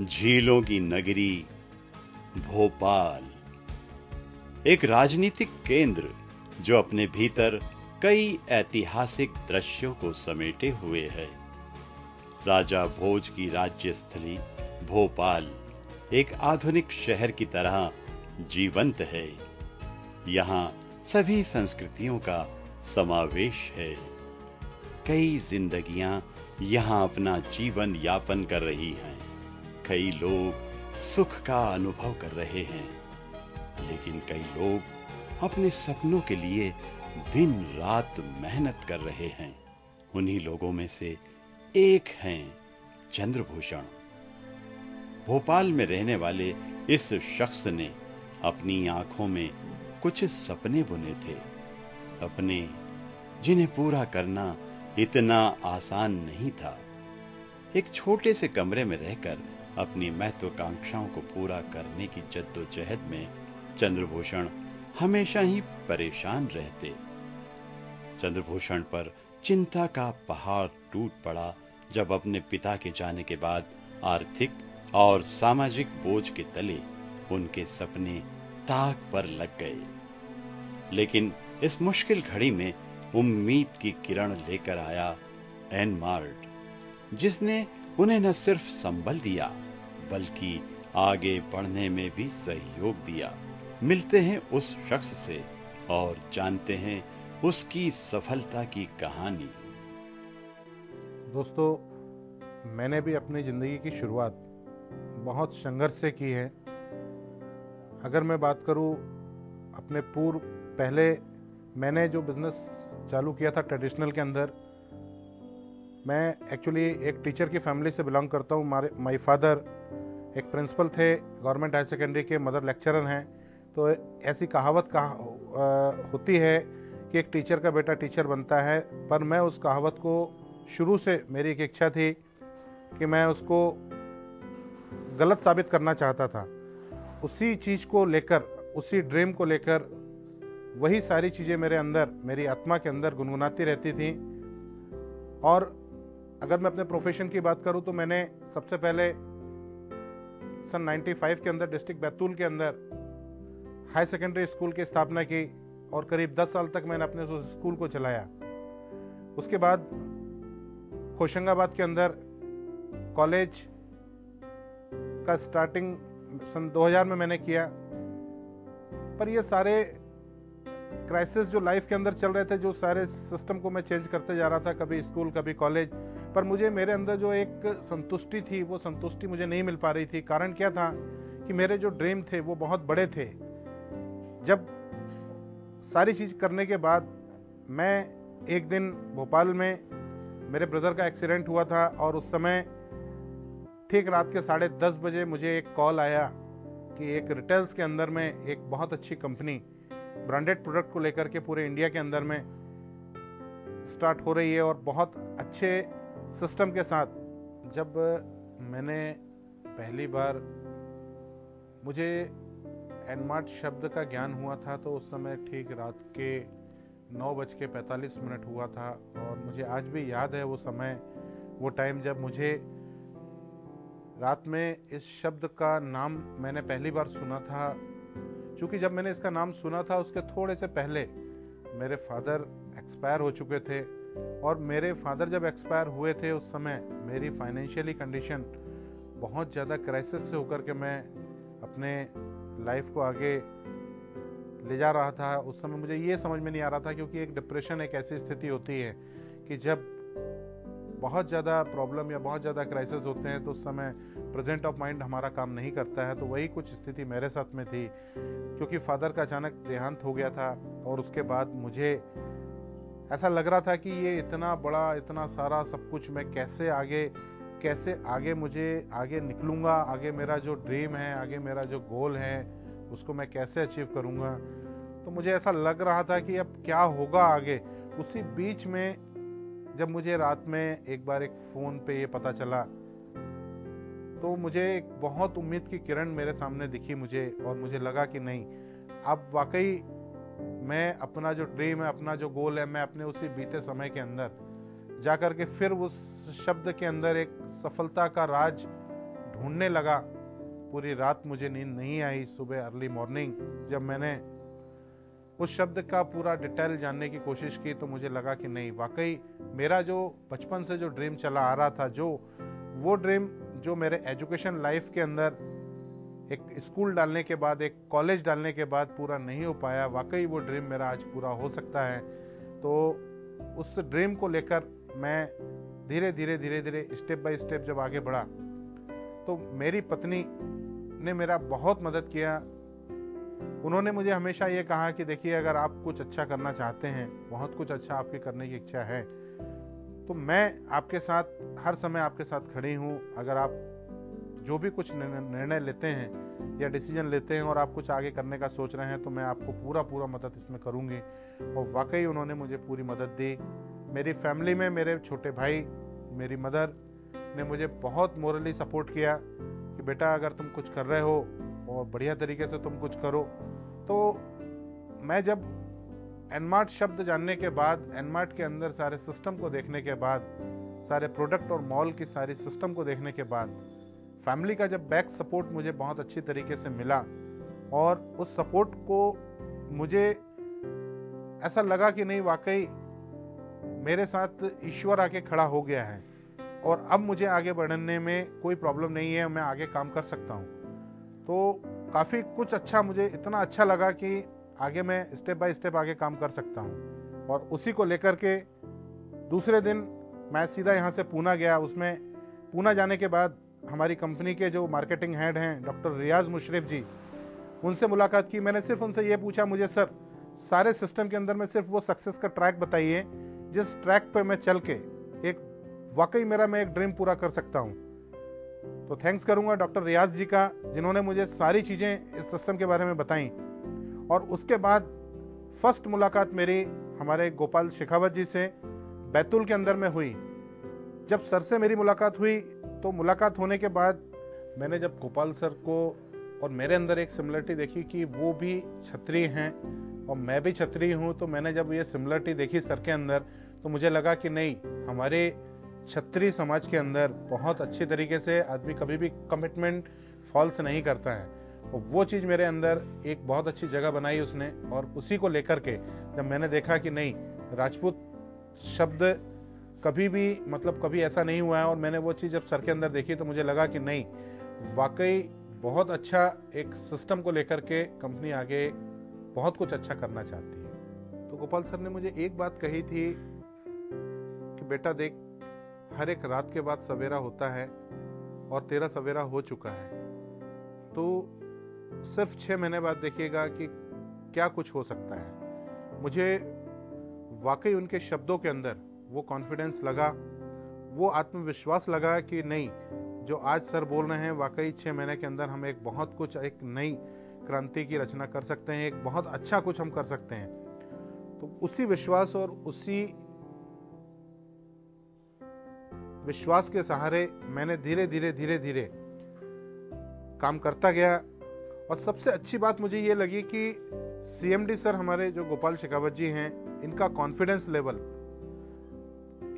झीलों की नगरी भोपाल, एक राजनीतिक केंद्र जो अपने भीतर कई ऐतिहासिक दृश्यों को समेटे हुए है। राजा भोज की राज्य स्थली भोपाल एक आधुनिक शहर की तरह जीवंत है। यहाँ सभी संस्कृतियों का समावेश है। कई जिंदगियां यहाँ अपना जीवन यापन कर रही हैं। कई लोग सुख का अनुभव कर रहे हैं, लेकिन कई लोग अपने सपनों के लिए दिन रात मेहनत कर रहे हैं। उन्हीं लोगों में से एक हैं चंद्रभूषण। भोपाल में रहने वाले इस शख्स ने अपनी आंखों में कुछ सपने बुने थे, सपने जिन्हें पूरा करना इतना आसान नहीं था। एक छोटे से कमरे में रहकर अपनी महत्वाकांक्षाओं को पूरा करने की जद्दोजहद में चंद्रभूषण हमेशा ही परेशान रहते। चंद्रभूषण पर चिंता का पहाड़ टूट पड़ा जब अपने पिता के जाने के बाद आर्थिक और सामाजिक बोझ के तले उनके सपने ताक पर लग गए। लेकिन इस मुश्किल घड़ी में उम्मीद की किरण लेकर आया एनमार्ड, जिसने उन्हें न सिर्फ संबल दिया बल्कि आगे बढ़ने में भी सहयोग दिया। मिलते हैं उस शख्स से और जानते हैं उसकी सफलता की कहानी। दोस्तों, मैंने भी अपनी ज़िंदगी की शुरुआत बहुत संघर्ष से की है। अगर मैं बात करूं अपने पहले मैंने जो बिज़नेस चालू किया था ट्रेडिशनल के अंदर, मैं एक्चुअली एक टीचर की फैमिली से बिलोंग करता हूँ। माय फादर एक प्रिंसिपल थे गवर्नमेंट हायर सेकेंडरी के, मदर लेक्चरर हैं। तो ऐसी कहावत होती है कि एक टीचर का बेटा टीचर बनता है, पर मैं उस कहावत को शुरू से मेरी एक इच्छा थी कि मैं उसको गलत साबित करना चाहता था। उसी चीज़ को लेकर, उसी ड्रीम को लेकर वही सारी चीज़ें मेरे अंदर, मेरी आत्मा के अंदर गुनगुनाती रहती थी। और अगर मैं अपने प्रोफेशन की बात करूं तो मैंने सबसे पहले सन 95 के अंदर डिस्ट्रिक्ट बैतूल के अंदर हाई सेकेंडरी स्कूल की स्थापना की और करीब 10 साल तक मैंने अपने उस स्कूल को चलाया। उसके बाद होशंगाबाद के अंदर कॉलेज का स्टार्टिंग सन 2000 में मैंने किया। पर ये सारे क्राइसिस जो लाइफ के अंदर चल रहे थे, जो सारे सिस्टम को मैं चेंज करते जा रहा था, कभी स्कूल कभी कॉलेज, पर मुझे मेरे अंदर जो एक संतुष्टि थी वो संतुष्टि मुझे नहीं मिल पा रही थी। कारण क्या था कि मेरे जो ड्रीम थे वो बहुत बड़े थे। जब सारी चीज़ करने के बाद मैं एक दिन भोपाल में, मेरे ब्रदर का एक्सीडेंट हुआ था और उस समय ठीक रात के 10:30 बजे मुझे एक कॉल आया कि एक रिटेल्स के अंदर में एक बहुत अच्छी कंपनी ब्रांडेड प्रोडक्ट को लेकर के पूरे इंडिया के अंदर में स्टार्ट हो रही है और बहुत अच्छे सिस्टम के साथ। जब मैंने पहली बार, मुझे एनमार्ट शब्द का ज्ञान हुआ था तो उस समय ठीक रात के 9:45 हुआ था। और मुझे आज भी याद है वो समय, वो टाइम जब मुझे रात में इस शब्द का नाम मैंने पहली बार सुना था। क्योंकि जब मैंने इसका नाम सुना था उसके थोड़े से पहले मेरे फादर एक्सपायर हो चुके थे। और मेरे फादर जब एक्सपायर हुए थे उस समय मेरी फाइनेंशियली कंडीशन बहुत ज़्यादा क्राइसिस से होकर के मैं अपने लाइफ को आगे ले जा रहा था। उस समय मुझे ये समझ में नहीं आ रहा था, क्योंकि एक डिप्रेशन एक ऐसी स्थिति होती है कि जब बहुत ज़्यादा प्रॉब्लम या बहुत ज़्यादा क्राइसिस होते हैं तो उस समय प्रेजेंट ऑफ माइंड हमारा काम नहीं करता है। तो वही कुछ स्थिति मेरे साथ में थी, क्योंकि फादर का अचानक देहांत हो गया था। और उसके बाद मुझे ऐसा लग रहा था कि ये इतना बड़ा, इतना सारा सब कुछ मैं कैसे आगे मुझे आगे निकलूँगा, आगे मेरा जो ड्रीम है, आगे मेरा जो गोल है उसको मैं कैसे अचीव करूँगा। तो मुझे ऐसा लग रहा था कि अब क्या होगा आगे। उसी बीच में जब मुझे रात में एक बार एक फ़ोन पे ये पता चला तो मुझे एक बहुत उम्मीद की किरण मेरे सामने दिखी मुझे, और मुझे लगा कि नहीं, अब वाकई मैं अपना जो ड्रीम है, अपना जो गोल है, मैं अपने उसी बीते समय के अंदर जा कर के फिर उस शब्द के अंदर एक सफलता का राज ढूंढने लगा, पूरी रात मुझे नींद नहीं आई। सुबह अर्ली मॉर्निंग जब मैंने उस शब्द का पूरा डिटेल जानने की कोशिश की तो मुझे लगा कि नहीं, वाकई मेरा जो बचपन से जो ड्रीम चला आ रहा था, जो वो ड्रीम जो मेरे एजुकेशन लाइफ के अंदर एक स्कूल डालने के बाद, एक कॉलेज डालने के बाद पूरा नहीं हो पाया, वाकई वो ड्रीम मेरा आज पूरा हो सकता है। तो उस ड्रीम को लेकर मैं धीरे धीरे स्टेप बाय स्टेप जब आगे बढ़ा तो मेरी पत्नी ने मेरा बहुत मदद किया। उन्होंने मुझे हमेशा ये कहा कि देखिए, अगर आप कुछ अच्छा करना चाहते हैं, बहुत कुछ अच्छा आपके करने की इच्छा है, तो मैं आपके साथ हर समय आपके साथ खड़ी हूँ। अगर आप जो भी कुछ निर्णय लेते हैं या डिसीजन लेते हैं और आप कुछ आगे करने का सोच रहे हैं तो मैं आपको पूरा मदद इसमें करूँगी। और वाकई उन्होंने मुझे पूरी मदद दी। मेरी फैमिली में मेरे छोटे भाई, मेरी मदर ने मुझे बहुत मोरली सपोर्ट किया कि बेटा, अगर तुम कुछ कर रहे हो और बढ़िया तरीके से तुम कुछ करो। तो मैं जब एनमार्ट शब्द जानने के बाद, एनमार्ट के अंदर सारे सिस्टम को देखने के बाद, सारे प्रोडक्ट और मॉल की सारी सिस्टम को देखने के बाद, फैमिली का जब बैक सपोर्ट मुझे बहुत अच्छी तरीके से मिला और उस सपोर्ट को मुझे ऐसा लगा कि नहीं, वाकई मेरे साथ ईश्वर आके खड़ा हो गया है और अब मुझे आगे बढ़ने में कोई प्रॉब्लम नहीं है, मैं आगे काम कर सकता हूँ। तो काफ़ी कुछ अच्छा, मुझे इतना अच्छा लगा कि आगे मैं स्टेप बाय स्टेप आगे काम कर सकता हूँ। और उसी को लेकर के दूसरे दिन मैं सीधा यहाँ से पूना गया। उसमें पूना जाने के बाद हमारी कंपनी के जो मार्केटिंग हेड हैं डॉक्टर रियाज मुशर्रफ जी, उनसे मुलाकात की। मैंने सिर्फ उनसे ये पूछा, मुझे सर सारे सिस्टम के अंदर में सिर्फ वो सक्सेस का ट्रैक बताइए जिस ट्रैक पे मैं चल के एक वाकई मैं एक ड्रीम पूरा कर सकता हूँ। तो थैंक्स करूँगा डॉक्टर रियाज जी का, जिन्होंने मुझे सारी चीज़ें इस सिस्टम के बारे में बताई। और उसके बाद फर्स्ट मुलाकात मेरी हमारे गोपाल शेखावत जी से बैतूल के अंदर में हुई। जब सर से मेरी मुलाकात हुई तो मुलाकात होने के बाद मैंने जब गोपाल सर को और मेरे अंदर एक सिमिलरिटी देखी कि वो भी क्षत्रिय हैं और मैं भी क्षत्रिय हूँ, तो मैंने जब ये सिमिलरिटी देखी सर के अंदर तो मुझे लगा कि नहीं, हमारे क्षत्रिय समाज के अंदर बहुत अच्छी तरीके से आदमी कभी भी कमिटमेंट फॉल्स नहीं करता है। और वो चीज़ मेरे अंदर एक बहुत अच्छी जगह बनाई उसने। और उसी को लेकर के जब मैंने देखा कि नहीं, राजपूत शब्द कभी भी कभी ऐसा नहीं हुआ है, और मैंने वो चीज़ जब सर के अंदर देखी तो मुझे लगा कि नहीं, वाकई बहुत अच्छा एक सिस्टम को लेकर के कंपनी आगे बहुत कुछ अच्छा करना चाहती है। तो गोपाल सर ने मुझे एक बात कही थी कि बेटा देख, हर एक रात के बाद सवेरा होता है और तेरा सवेरा हो चुका है, तो सिर्फ 6 महीने बाद देखिएगा कि क्या कुछ हो सकता है। मुझे वाकई उनके शब्दों के अंदर वो कॉन्फिडेंस लगा, वो आत्मविश्वास लगा कि नहीं, जो आज सर बोल रहे हैं, वाकई 6 महीने के अंदर हम एक बहुत कुछ, एक नई क्रांति की रचना कर सकते हैं, एक बहुत अच्छा कुछ हम कर सकते हैं। तो उसी विश्वास और उसी विश्वास के सहारे मैंने धीरे धीरे काम करता गया। और सबसे अच्छी बात मुझे ये लगी कि सीएमडी सर हमारे जो गोपाल शेखावत जी हैं, इनका कॉन्फिडेंस लेवल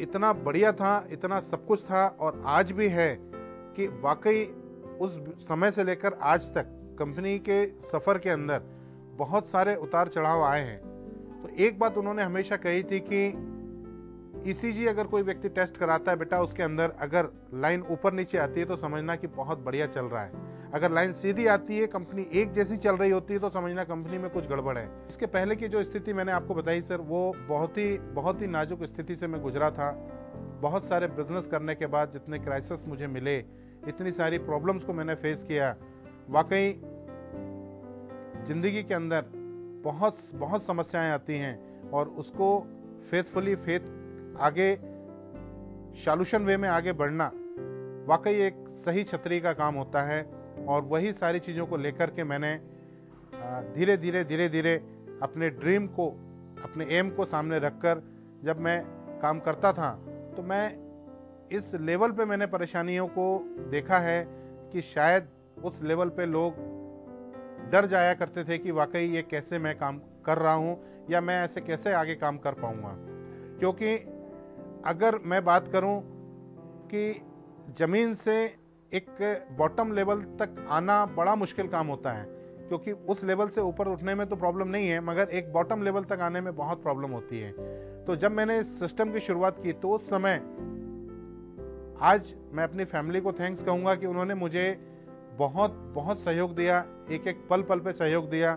इतना बढ़िया था, इतना सब कुछ था और आज भी है कि वाकई उस समय से लेकर आज तक कंपनी के सफ़र के अंदर बहुत सारे उतार चढ़ाव आए हैं। तो एक बात उन्होंने हमेशा कही थी कि ईसीजी अगर कोई व्यक्ति टेस्ट कराता है, बेटा उसके अंदर अगर लाइन ऊपर नीचे आती है तो समझना कि बहुत बढ़िया चल रहा है। अगर लाइन सीधी आती है, कंपनी एक जैसी चल रही होती है, तो समझना कंपनी में कुछ गड़बड़ है। इसके पहले की जो स्थिति मैंने आपको बताई सर, वो बहुत ही नाजुक स्थिति से मैं गुजरा था। बहुत सारे बिजनेस करने के बाद जितने क्राइसिस मुझे मिले, इतनी सारी प्रॉब्लम्स को मैंने फेस किया। वाकई जिंदगी के अंदर बहुत समस्याएं आती हैं और उसको फेथ आगे सॉल्यूशन वे में आगे बढ़ना वाकई एक सही छतरी का काम होता है। और वही सारी चीज़ों को लेकर के मैंने धीरे धीरे अपने ड्रीम को, अपने एम को सामने रखकर जब मैं काम करता था, तो मैं इस लेवल पे मैंने परेशानियों को देखा है कि शायद उस लेवल पे लोग डर जाया करते थे कि वाकई ये कैसे मैं काम कर रहा हूँ या मैं ऐसे कैसे आगे काम कर पाऊँगा। क्योंकि अगर मैं बात करूँ कि ज़मीन से एक बॉटम लेवल तक आना बड़ा मुश्किल काम होता है, क्योंकि उस लेवल से ऊपर उठने में तो प्रॉब्लम नहीं है, मगर एक बॉटम लेवल तक आने में बहुत प्रॉब्लम होती है। तो जब मैंने इस सिस्टम की शुरुआत की तो उस समय, आज मैं अपनी फैमिली को थैंक्स कहूँगा कि उन्होंने मुझे बहुत बहुत सहयोग दिया, एक एक पल पल पे सहयोग दिया।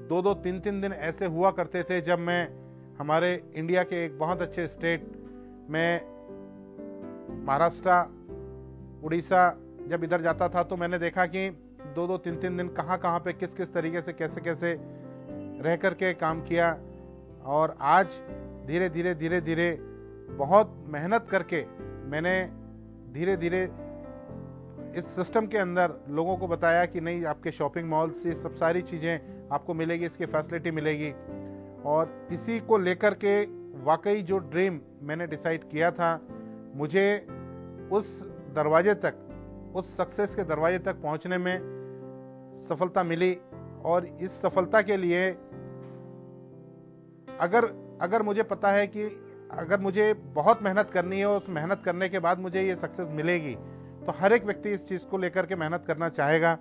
2-2 3-3 दिन ऐसे हुआ करते थे जब मैं हमारे इंडिया के एक बहुत अच्छे स्टेट में, महाराष्ट्र, उड़ीसा, जब इधर जाता था तो मैंने देखा कि 2-2 3-3 दिन कहाँ पे किस किस तरीके से कैसे कैसे रह करके काम किया। और आज धीरे धीरे बहुत मेहनत करके मैंने धीरे धीरे इस सिस्टम के अंदर लोगों को बताया कि नहीं, आपके शॉपिंग मॉल्स, ये सब सारी चीज़ें आपको मिलेगी, इसकी फैसिलिटी मिलेगी। और इसी को लेकर के वाकई जो ड्रीम मैंने डिसाइड किया था, मुझे उस दरवाजे तक, उस सक्सेस के दरवाजे तक पहुंचने में सफलता मिली। और इस सफलता के लिए अगर मुझे पता है कि अगर मुझे बहुत मेहनत करनी है और उस मेहनत करने के बाद मुझे ये सक्सेस मिलेगी, तो हर एक व्यक्ति इस चीज़ को लेकर के मेहनत करना चाहेगा।